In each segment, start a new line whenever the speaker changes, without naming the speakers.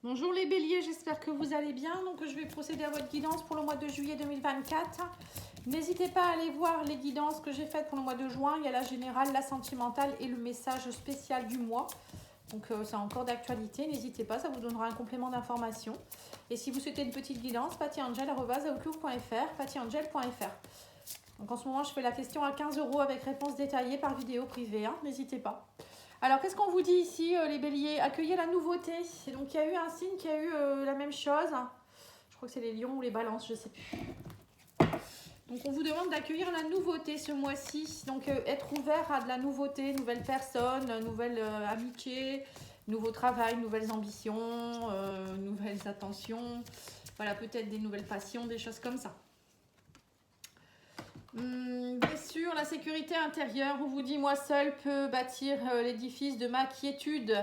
Bonjour les béliers, j'espère que vous allez bien. Donc je vais procéder à votre guidance pour le mois de juillet 2024. N'hésitez pas à aller voir les guidances que j'ai faites pour le mois de juin. Il y a la générale, la sentimentale et le message spécial du mois. Donc c'est encore d'actualité, n'hésitez pas, ça vous donnera un complément d'information. Et si vous souhaitez une petite guidance, pattyangel@outlook.fr, pattyangel.fr. Donc en ce moment, je fais la question à 15 € avec réponse détaillée par vidéo privée, hein, n'hésitez pas. Alors, qu'est-ce qu'on vous dit ici, les béliers? Accueillez la nouveauté. Et donc, il y a eu un signe qui a eu la même chose. Je crois que c'est les lions ou les balances, je ne sais plus. Donc, on vous demande d'accueillir la nouveauté ce mois-ci. Donc, être ouvert à de la nouveauté, nouvelles personnes, nouvelles amitiés, nouveau travail, nouvelles ambitions, nouvelles attentions. Voilà, peut-être des nouvelles passions, des choses comme ça. Bien sûr, la sécurité intérieure, on vous dit moi seul peux bâtir l'édifice de ma quiétude.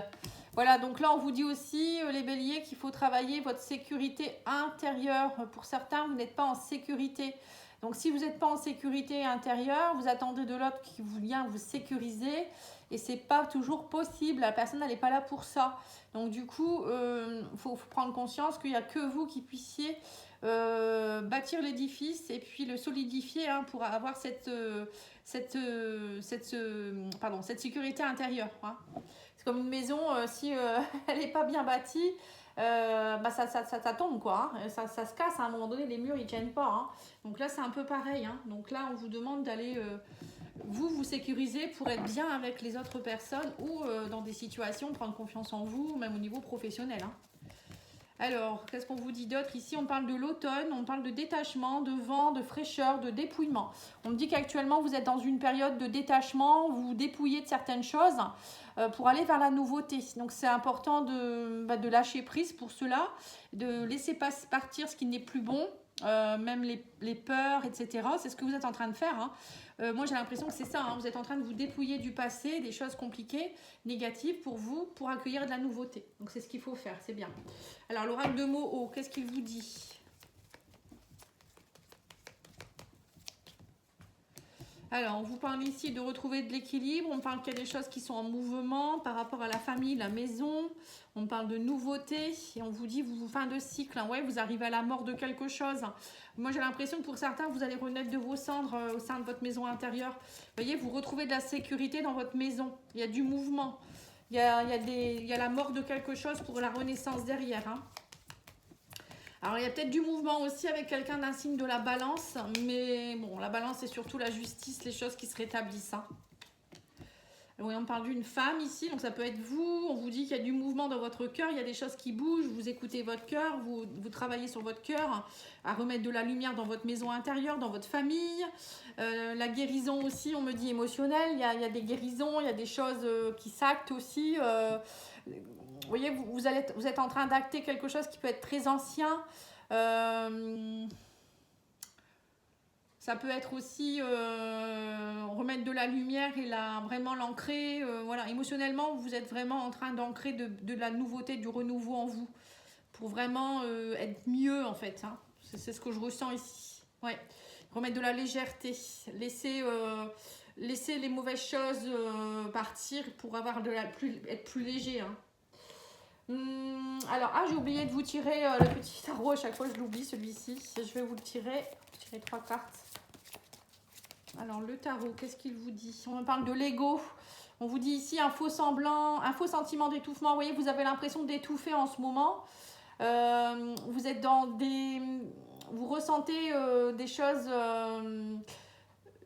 Voilà, donc là on vous dit aussi les béliers qu'il faut travailler votre sécurité intérieure. Pour certains, vous n'êtes pas en sécurité. Donc si vous n'êtes pas en sécurité intérieure, vous attendez de l'autre qui vient vous sécuriser et c'est pas toujours possible. La personne elle n'est pas là pour ça. Donc du coup, faut prendre conscience qu'il n'y a que vous qui puissiez bâtir l'édifice et puis le solidifier pour avoir cette sécurité intérieure. Hein. C'est comme une maison, si elle n'est pas bien bâtie, ça tombe quoi. Hein. Ça se casse à un moment donné, les murs ils tiennent pas. Hein. Donc là c'est un peu pareil. Hein. Donc là on vous demande d'aller vous sécuriser pour être bien avec les autres personnes ou dans des situations prendre confiance en vous, même au niveau professionnel. Hein. Alors, qu'est-ce qu'on vous dit d'autre? Ici, on parle de l'automne, on parle de détachement, de vent, de fraîcheur, de dépouillement. On me dit qu'actuellement, vous êtes dans une période de détachement, vous vous dépouillez de certaines choses pour aller vers la nouveauté. Donc, c'est important de lâcher prise pour cela, de laisser partir ce qui n'est plus bon, même les peurs, etc. C'est ce que vous êtes en train de faire. Hein. Moi, j'ai l'impression que c'est ça. Hein. Vous êtes en train de vous dépouiller du passé, des choses compliquées, négatives pour vous, pour accueillir de la nouveauté. Donc, c'est ce qu'il faut faire. C'est bien. Alors, l'oracle de Moho, qu'est-ce qu'il vous dit? Alors, on vous parle ici de retrouver de l'équilibre. On parle qu'il y a des choses qui sont en mouvement par rapport à la famille, la maison. On parle de nouveautés. Et on vous dit, fin de cycle. Hein, ouais, vous arrivez à la mort de quelque chose. Moi, j'ai l'impression que pour certains, vous allez renaître de vos cendres au sein de votre maison intérieure. Vous voyez, vous retrouvez de la sécurité dans votre maison. Il y a du mouvement. Il y a la mort de quelque chose pour la renaissance derrière. Hein. Alors, il y a peut-être du mouvement aussi avec quelqu'un d'un signe de la balance. Mais bon, la balance, c'est surtout la justice, les choses qui se rétablissent. Hein. Oui, on parle d'une femme ici, donc ça peut être vous. On vous dit qu'il y a du mouvement dans votre cœur, il y a des choses qui bougent. Vous écoutez votre cœur, vous travaillez sur votre cœur, à remettre de la lumière dans votre maison intérieure, dans votre famille. La guérison aussi, on me dit émotionnelle. Il y a des guérisons, il y a des choses qui s'actent aussi. Vous voyez, vous êtes en train d'acter quelque chose qui peut être très ancien. Ça peut être aussi remettre de la lumière et vraiment l'ancrer. Voilà. Émotionnellement, vous êtes vraiment en train d'ancrer de la nouveauté, du renouveau en vous. Pour vraiment être mieux, en fait. Hein. C'est ce que je ressens ici. Ouais. Remettre de la légèreté. Laisser les mauvaises choses partir pour être plus léger. Hein. Alors, j'ai oublié de vous tirer le petit tarot. À chaque fois, je l'oublie, celui-ci. Je vais vous le tirer. Tirer 3 cartes. Alors, le tarot, qu'est-ce qu'il vous dit? On parle de l'ego. On vous dit ici un faux semblant, un faux sentiment d'étouffement. Vous voyez, vous avez l'impression d'étouffer en ce moment. Vous êtes dans des... Vous ressentez des choses...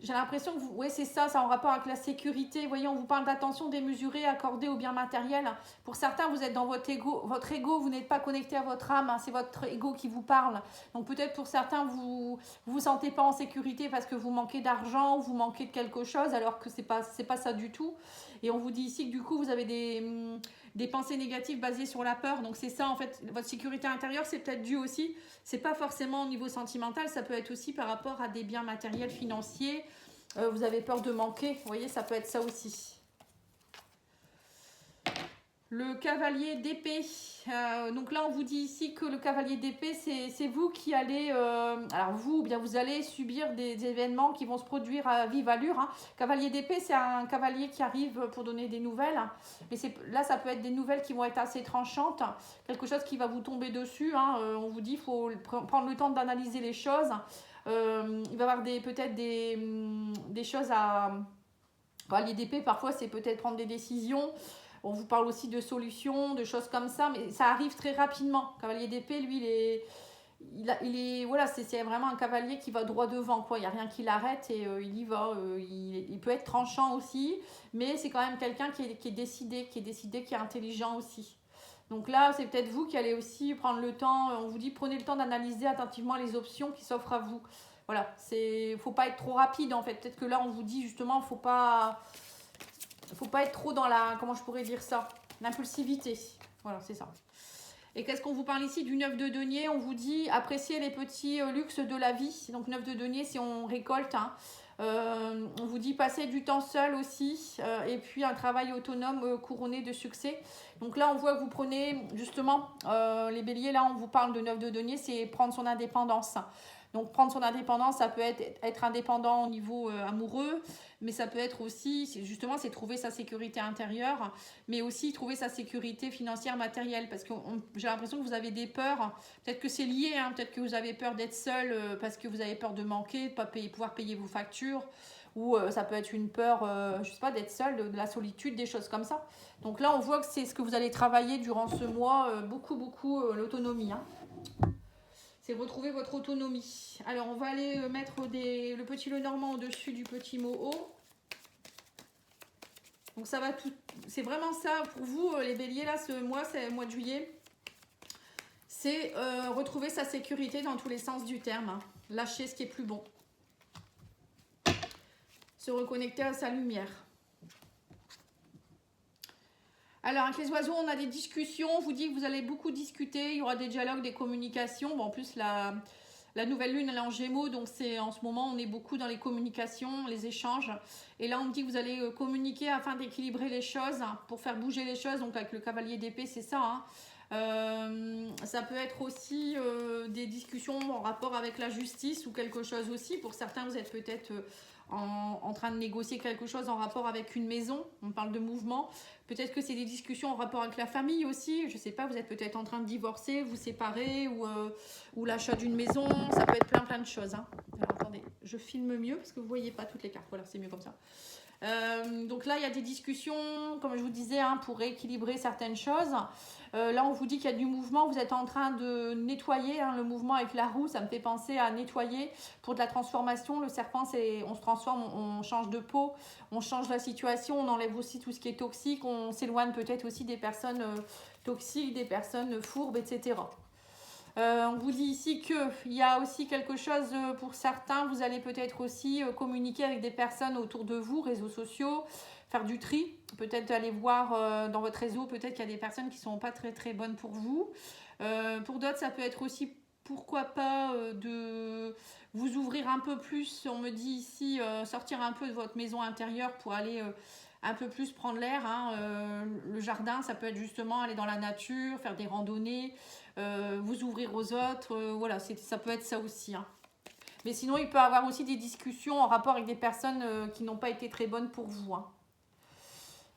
j'ai l'impression que vous, oui, c'est ça en rapport avec la sécurité. Vous voyez, on vous parle d'attention démesurée accordée aux biens matériels. Pour certains, vous êtes dans votre ego, vous n'êtes pas connecté à votre âme, hein, c'est votre ego qui vous parle. Donc peut-être pour certains, vous vous sentez pas en sécurité parce que vous manquez d'argent, vous manquez de quelque chose, alors que c'est pas ça du tout. Et on vous dit ici que du coup, vous avez des pensées négatives basées sur la peur. Donc c'est ça, en fait, votre sécurité intérieure, c'est peut-être dû aussi. C'est pas forcément au niveau sentimental, ça peut être aussi par rapport à des biens matériels, financiers. Vous avez peur de manquer, vous voyez, ça peut être ça aussi. Le cavalier d'épée, donc là on vous dit ici que le cavalier d'épée c'est vous qui allez, alors vous, bien vous allez subir des événements qui vont se produire à vive allure. Hein. Cavalier d'épée c'est un cavalier qui arrive pour donner des nouvelles, mais là ça peut être des nouvelles qui vont être assez tranchantes, quelque chose qui va vous tomber dessus. Hein. On vous dit il faut prendre le temps d'analyser les choses, il va y avoir peut-être des choses à... Cavalier d'épée parfois c'est peut-être prendre des décisions. On vous parle aussi de solutions, de choses comme ça, mais ça arrive très rapidement. Cavalier d'épée, lui, voilà, c'est vraiment un cavalier qui va droit devant, quoi. Il n'y a rien qui l'arrête et il y va. Il peut être tranchant aussi, mais c'est quand même quelqu'un qui est décidé, qui est intelligent aussi. Donc là, c'est peut-être vous qui allez aussi prendre le temps. On vous dit, prenez le temps d'analyser attentivement les options qui s'offrent à vous. Voilà, faut pas être trop rapide en fait. Peut-être que là, on vous dit justement, faut pas être trop dans la, comment je pourrais dire ça, l'impulsivité. Voilà, c'est ça. Et qu'est-ce qu'on vous parle ici du 9 de denier? On vous dit apprécier les petits luxes de la vie. Donc 9 de denier, si on récolte. Hein. On vous dit passer du temps seul aussi. Et puis un travail autonome couronné de succès. Donc là, on voit que vous prenez justement les béliers. Là, on vous parle de 9 de denier, c'est prendre son indépendance. Donc prendre son indépendance, ça peut être indépendant au niveau amoureux, mais ça peut être aussi, justement, c'est trouver sa sécurité intérieure, mais aussi trouver sa sécurité financière, matérielle, parce que j'ai l'impression que vous avez des peurs, peut-être que c'est lié, hein, peut-être que vous avez peur d'être seul parce que vous avez peur de manquer, de ne pas pouvoir payer vos factures, ou ça peut être une peur, je sais pas, d'être seul, de la solitude, des choses comme ça. Donc là, on voit que c'est ce que vous allez travailler durant ce mois, beaucoup, l'autonomie, hein. C'est retrouver votre autonomie. Alors, on va aller mettre le petit Lenormand au-dessus du petit mot haut. Donc, ça va tout... C'est vraiment ça pour vous, les béliers, là, ce mois, c'est le mois de juillet. C'est retrouver sa sécurité dans tous les sens du terme. Hein. Lâcher ce qui est plus bon. Se reconnecter à sa lumière. Alors, avec les oiseaux, on a des discussions. On vous dit que vous allez beaucoup discuter. Il y aura des dialogues, des communications. Bon, en plus, la nouvelle lune, elle est en Gémeaux. Donc, en ce moment, on est beaucoup dans les communications, les échanges. Et là, on me dit que vous allez communiquer afin d'équilibrer les choses, hein, pour faire bouger les choses. Donc, avec le cavalier d'épée, c'est ça. Hein. Ça peut être aussi des discussions en rapport avec la justice ou quelque chose aussi. Pour certains, vous êtes peut-être... en train de négocier quelque chose en rapport avec une maison, on parle de mouvement, peut-être que c'est des discussions en rapport avec la famille aussi, je sais pas, vous êtes peut-être en train de divorcer, vous séparer ou l'achat d'une maison, ça peut être plein de choses. Hein. Alors, attendez, je filme mieux parce que vous voyez pas toutes les cartes, voilà, c'est mieux comme ça. Donc là, il y a des discussions, comme je vous disais, hein, pour rééquilibrer certaines choses. Là, on vous dit qu'il y a du mouvement. Vous êtes en train de nettoyer. Hein, le mouvement avec la roue, ça me fait penser à nettoyer pour de la transformation. Le serpent, on se transforme, on change de peau, on change la situation, on enlève aussi tout ce qui est toxique. On s'éloigne peut-être aussi des personnes toxiques, des personnes fourbes, etc. On vous dit ici qu'il y a aussi quelque chose pour certains. Vous allez peut-être aussi communiquer avec des personnes autour de vous, réseaux sociaux, faire du tri. Peut-être aller voir dans votre réseau, peut-être qu'il y a des personnes qui ne sont pas très bonnes pour vous. Pour d'autres, ça peut être aussi, pourquoi pas, de vous ouvrir un peu plus. On me dit ici, sortir un peu de votre maison intérieure pour aller... un peu plus prendre l'air. Hein. Le jardin, ça peut être justement aller dans la nature, faire des randonnées, vous ouvrir aux autres. Voilà, ça peut être ça aussi. Hein. Mais sinon, il peut y avoir aussi des discussions en rapport avec des personnes qui n'ont pas été très bonnes pour vous. Hein.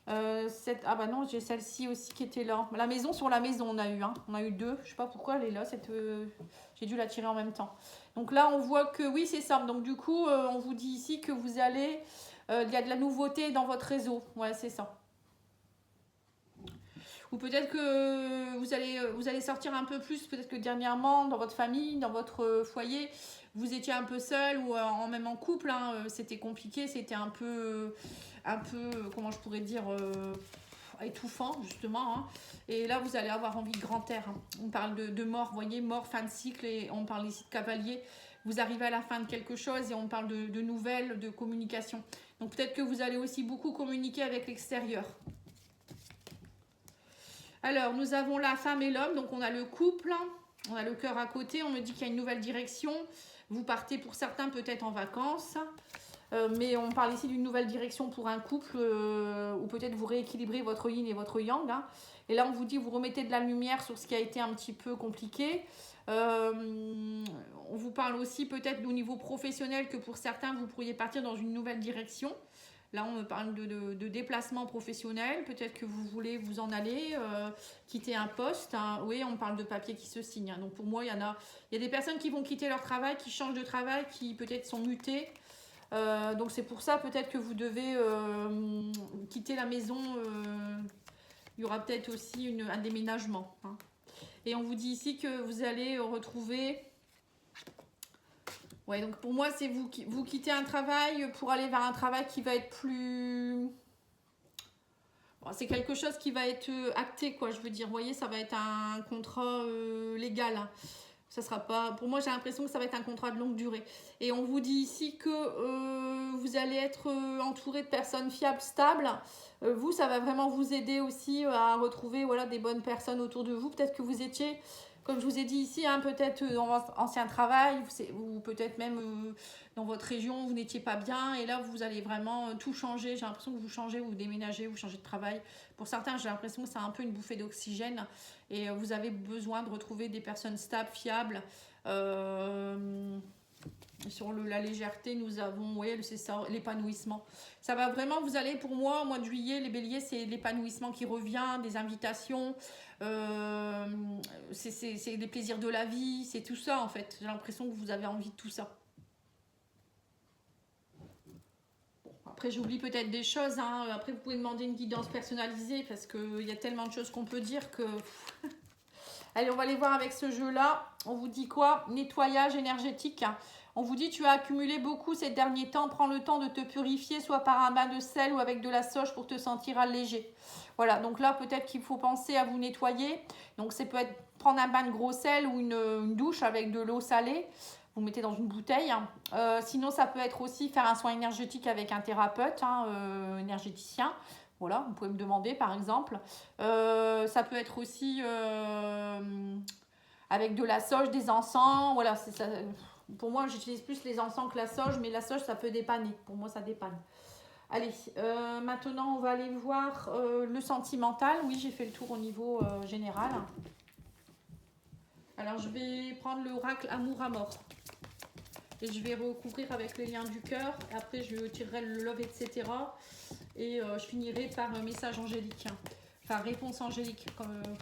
Ah bah non, j'ai celle-ci aussi qui était là. La maison sur la maison, on a eu. Hein. On a eu deux. Je sais pas pourquoi elle est là. J'ai dû la tirer en même temps. Donc là, on voit que oui, c'est ça. Donc du coup, on vous dit ici que vous allez... il y a de la nouveauté dans votre réseau. Ouais, c'est ça. Ou peut-être que vous allez sortir un peu plus, peut-être que dernièrement, dans votre famille, dans votre foyer, vous étiez un peu seul ou même en couple, hein, c'était compliqué, c'était un peu, comment je pourrais dire, étouffant, justement. Hein. Et là, vous allez avoir envie de grand air. Hein. On parle de mort, vous voyez, mort, fin de cycle, et on parle ici de cavalier. Vous arrivez à la fin de quelque chose et on parle de nouvelles, de communication. Donc peut-être que vous allez aussi beaucoup communiquer avec l'extérieur. Alors, nous avons la femme et l'homme, donc on a le couple, on a le cœur à côté, on me dit qu'il y a une nouvelle direction. Vous partez pour certains peut-être en vacances. Mais on parle ici d'une nouvelle direction pour un couple, ou peut-être vous rééquilibrez votre yin et votre yang. Hein. Et là, on vous dit, vous remettez de la lumière sur ce qui a été un petit peu compliqué. On vous parle aussi peut-être au niveau professionnel que pour certains, vous pourriez partir dans une nouvelle direction. Là, on me parle de déplacement professionnel. Peut-être que vous voulez vous en aller, quitter un poste. Hein. Oui, on parle de papier qui se signe. Hein. Donc pour moi, il y a des personnes qui vont quitter leur travail, qui changent de travail, qui peut-être sont mutées. Donc c'est pour ça peut-être que vous devez quitter la maison. Il y aura peut-être aussi un déménagement. Hein. Et on vous dit ici que vous allez retrouver... Ouais, donc pour moi, c'est vous quittez un travail pour aller vers un travail qui va être plus... Bon, c'est quelque chose qui va être acté, quoi, je veux dire. Vous voyez, ça va être un contrat légal. Hein. Ça sera pas... Pour moi, j'ai l'impression que ça va être un contrat de longue durée. Et on vous dit ici que vous allez être entouré de personnes fiables, stables. Vous, ça va vraiment vous aider aussi à retrouver voilà, des bonnes personnes autour de vous. Peut-être que vous étiez... Comme je vous ai dit ici, hein, peut-être dans votre ancien travail, ou peut-être même dans votre région, vous n'étiez pas bien. Et là, vous allez vraiment tout changer. J'ai l'impression que vous changez, vous déménagez, vous changez de travail. Pour certains, j'ai l'impression que c'est un peu une bouffée d'oxygène. Et vous avez besoin de retrouver des personnes stables, fiables. Sur la légèreté, nous avons, oui, c'est ça, l'épanouissement. Ça va vraiment, vous allez, pour moi, au mois de juillet, les béliers, c'est l'épanouissement qui revient, des invitations, c'est les plaisirs de la vie, c'est tout ça, en fait. J'ai l'impression que vous avez envie de tout ça. Bon, après, j'oublie peut-être des choses, hein. Après, vous pouvez demander une guidance personnalisée, parce qu'il y a tellement de choses qu'on peut dire que... Allez, on va aller voir avec ce jeu-là. On vous dit quoi? Nettoyage énergétique. On vous dit, tu as accumulé beaucoup ces derniers temps. Prends le temps de te purifier, soit par un bain de sel ou avec de la sauge pour te sentir allégé. Voilà, donc là, peut-être qu'il faut penser à vous nettoyer. Donc, ça peut être prendre un bain de gros sel ou une douche avec de l'eau salée. Vous mettez dans une bouteille. Sinon, ça peut être aussi faire un soin énergétique avec un thérapeute, énergéticien. Voilà, vous pouvez me demander par exemple. Ça peut être aussi avec de la sauge, des encens. Voilà, c'est ça. Pour moi, j'utilise plus les encens que la sauge, mais la sauge, ça peut dépanner. Pour moi, ça dépanne. Allez, maintenant, on va aller voir le sentimental. Oui, j'ai fait le tour au niveau général. Alors, je vais prendre l'oracle Amour à mort. Et je vais recouvrir avec les liens du cœur. Après, je tirerai le love, etc. Et je finirai par un message angélique. Enfin, réponse angélique.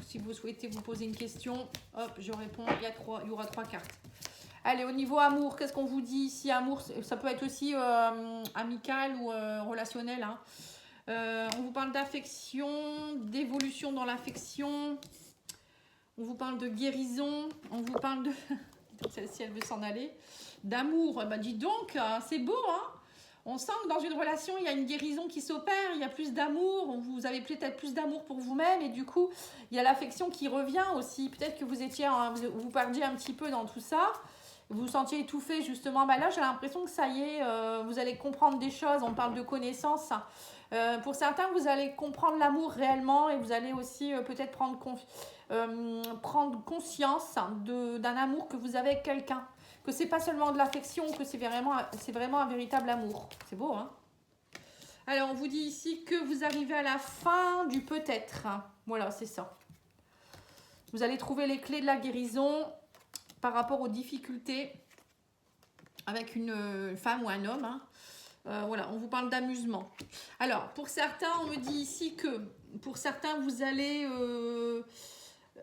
Si vous souhaitez vous poser une question, hop, je réponds. Il y aura 3 cartes. Allez, au niveau amour, qu'est-ce qu'on vous dit ici? Amour, ça peut être aussi amical ou relationnel. Hein. On vous parle d'affection, d'évolution dans l'affection. On vous parle de guérison. On vous parle de... Celle-ci, elle veut s'en aller. D'amour. Bah, dis donc, c'est beau, hein? On sent que dans une relation, il y a une guérison qui s'opère, il y a plus d'amour, vous avez peut-être plus d'amour pour vous-même et du coup, il y a l'affection qui revient aussi. Peut-être que vous perdiez un petit peu dans tout ça, vous vous sentiez étouffé justement. Bah là, j'ai l'impression que ça y est, vous allez comprendre des choses, on parle de connaissances. Pour certains, vous allez comprendre l'amour réellement et vous allez aussi peut-être prendre conscience d'un amour que vous avez avec quelqu'un. Que c'est pas seulement de l'affection, que c'est vraiment un véritable amour. C'est beau, hein? Alors, on vous dit ici que vous arrivez à la fin du peut-être. Voilà, c'est ça. Vous allez trouver les clés de la guérison par rapport aux difficultés avec une femme ou un homme. Hein. Voilà, on vous parle d'amusement. Alors, pour certains, on me dit ici que pour certains, vous allez...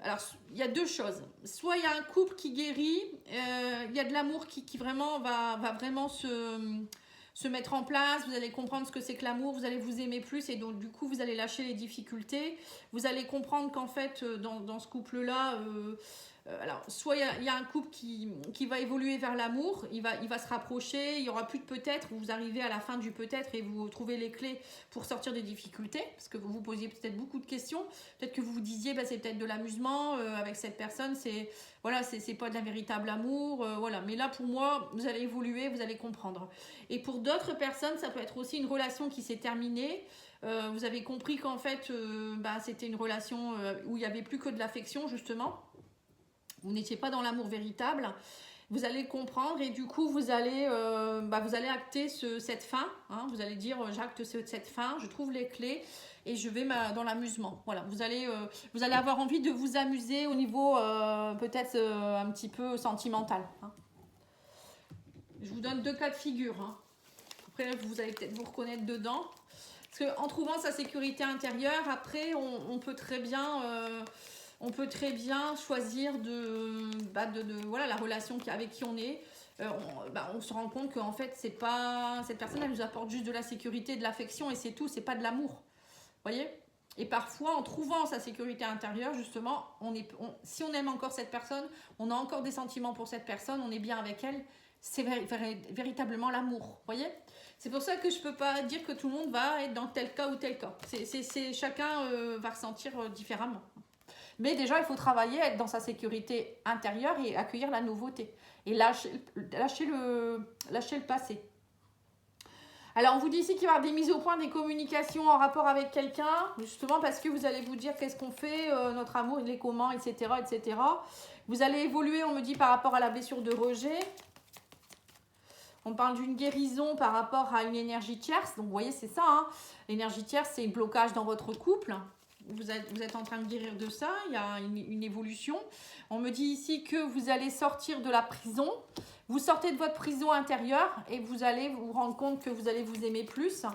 alors, il y a deux choses. Soit il y a un couple qui guérit, il y a de l'amour qui vraiment va vraiment se mettre en place. Vous allez comprendre ce que c'est que l'amour, vous allez vous aimer plus et donc du coup, vous allez lâcher les difficultés. Vous allez comprendre qu'en fait, dans ce couple-là, alors, soit il y a un couple qui va évoluer vers l'amour, il va se rapprocher, il n'y aura plus de peut-être, vous arrivez à la fin du peut-être et vous trouvez les clés pour sortir des difficultés, parce que vous vous posiez peut-être beaucoup de questions, peut-être que vous vous disiez, bah, c'est peut-être de l'amusement avec cette personne, c'est pas de la véritable amour, voilà. Mais là, pour moi, vous allez évoluer, vous allez comprendre. Et pour d'autres personnes, ça peut être aussi une relation qui s'est terminée, vous avez compris qu'en fait, c'était une relation où il n'y avait plus que de l'affection, justement. Vous n'étiez pas dans l'amour véritable. vous allez comprendre et du coup, vous allez acter cette fin. Hein, vous allez dire, j'acte cette fin, je trouve les clés et je vais dans l'amusement. Voilà, vous allez avoir envie de vous amuser au niveau peut-être un petit peu sentimental. Hein. Je vous donne 2 cas de figure. Hein. Après, vous allez peut-être vous reconnaître dedans. Parce qu'en trouvant sa sécurité intérieure, après, on peut très bien choisir voilà, la relation avec qui on est. On se rend compte qu'en fait, c'est pas cette personne, elle nous apporte juste de la sécurité, de l'affection et c'est tout, c'est pas de l'amour. Voyez? Et parfois, en trouvant sa sécurité intérieure, justement, si on aime encore cette personne, on a encore des sentiments pour cette personne, on est bien avec elle, c'est véritablement l'amour. Voyez? C'est pour ça que je ne peux pas dire que tout le monde va être dans tel cas ou tel cas. Chacun va ressentir différemment. Mais déjà, il faut travailler, être dans sa sécurité intérieure et accueillir la nouveauté. Et lâcher le passé. Alors, on vous dit ici qu'il va y avoir des mises au point, des communications en rapport avec quelqu'un, justement parce que vous allez vous dire qu'est-ce qu'on fait, notre amour, il est comment, etc., etc. Vous allez évoluer, on me dit, par rapport à la blessure de rejet. On parle d'une guérison par rapport à une énergie tierce. Donc, vous voyez, c'est ça. Hein. L'énergie tierce, c'est un blocage dans votre couple. Vous êtes en train de guérir de ça. Il y a une évolution. On me dit ici que vous allez sortir de la prison. Vous sortez de votre prison intérieure et vous allez vous rendre compte que vous allez vous aimer plus.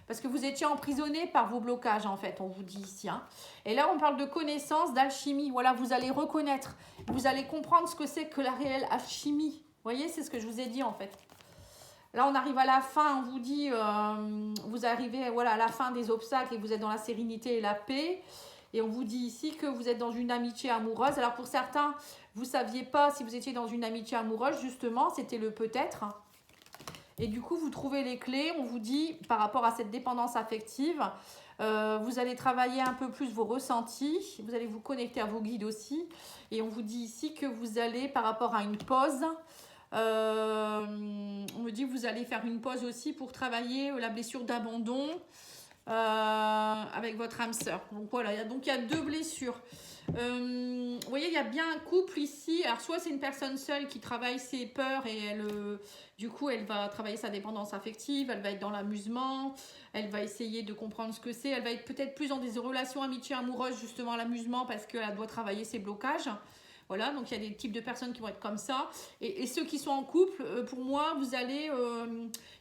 Parce que vous étiez emprisonné par vos blocages, en fait, on vous dit ici. Hein. Et là, on parle de connaissance, d'alchimie. Voilà, vous allez reconnaître. Vous allez comprendre ce que c'est que la réelle alchimie. Vous voyez, c'est ce que je vous ai dit, en fait. Là, on arrive à la fin, on vous dit, vous arrivez à la fin des obstacles et vous êtes dans la sérénité et la paix. Et on vous dit ici que vous êtes dans une amitié amoureuse. Alors, pour certains, vous ne saviez pas si vous étiez dans une amitié amoureuse, justement, c'était le peut-être. Et du coup, vous trouvez les clés, on vous dit, par rapport à cette dépendance affective, vous allez travailler un peu plus vos ressentis, vous allez vous connecter à vos guides aussi. Et on vous dit ici que vous allez, par rapport à une pause, on me dit que vous allez faire une pause aussi pour travailler la blessure d'abandon avec votre âme sœur. Donc voilà, il y a 2 blessures. Vous voyez, il y a bien un couple ici. Alors soit c'est une personne seule qui travaille ses peurs et du coup elle va travailler sa dépendance affective, elle va être dans l'amusement, elle va essayer de comprendre ce que c'est, elle va être peut-être plus dans des relations amitié amoureuses, justement l'amusement parce qu'elle doit travailler ses blocages. Voilà, donc il y a des types de personnes qui vont être comme ça. Et ceux qui sont en couple, pour moi, il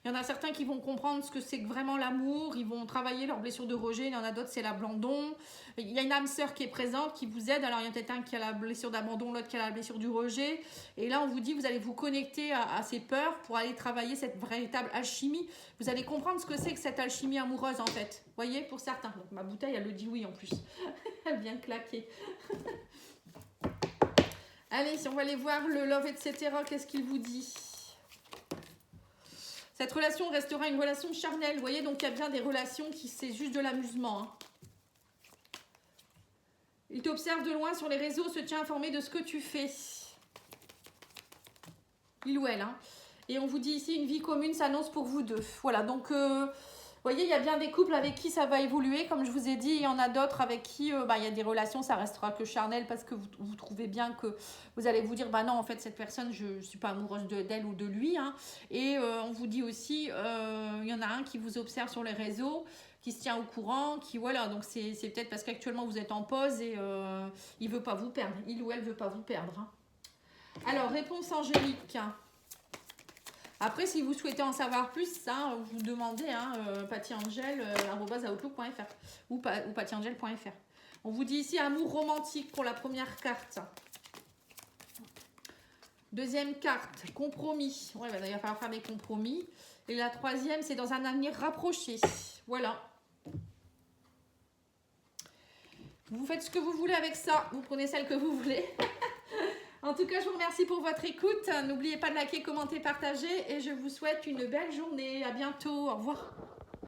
y en a certains qui vont comprendre ce que c'est que vraiment l'amour, ils vont travailler leur blessure de rejet, il y en a d'autres, c'est l'abandon. Il y a une âme sœur qui est présente, qui vous aide. Alors, il y en a peut-être un qui a la blessure d'abandon, l'autre qui a la blessure du rejet. Et là, on vous dit, vous allez vous connecter à ces peurs pour aller travailler cette véritable alchimie. Vous allez comprendre ce que c'est que cette alchimie amoureuse, en fait. Vous voyez, pour certains. Donc, ma bouteille, elle le dit oui, en plus. Elle vient de claquer. Allez, si on va aller voir le love, etc., qu'est-ce qu'il vous dit? Cette relation restera une relation charnelle. Vous voyez, donc il y a bien des relations qui c'est juste de l'amusement. Hein. Il t'observe de loin sur les réseaux, se tient informé de ce que tu fais. Il ou elle. Hein. Et on vous dit ici, une vie commune s'annonce pour vous deux. Voilà, donc... vous voyez, il y a bien des couples avec qui ça va évoluer, comme je vous ai dit. Il y en a d'autres avec qui il y a des relations, ça restera que charnel parce que vous trouvez bien que vous allez vous dire, bah non, en fait, cette personne, je ne suis pas amoureuse d'elle ou de lui. Hein. Et on vous dit aussi, il y en a un qui vous observe sur les réseaux, qui se tient au courant, qui voilà. Donc, c'est peut-être parce qu'actuellement, vous êtes en pause et il ne veut pas vous perdre. Il ou elle ne veut pas vous perdre. Hein. Alors, réponse angélique. Après, si vous souhaitez en savoir plus, ça, vous demandez pattyangel@outlook.fr ou pattyangel.fr. On vous dit ici amour romantique pour la première carte. Deuxième carte, compromis. Ouais, il va falloir faire des compromis. Et la troisième, c'est dans un avenir rapproché. Voilà. Vous faites ce que vous voulez avec ça. Vous prenez celle que vous voulez. En tout cas, je vous remercie pour votre écoute. N'oubliez pas de liker, commenter, partager et je vous souhaite une belle journée. À bientôt. Au revoir.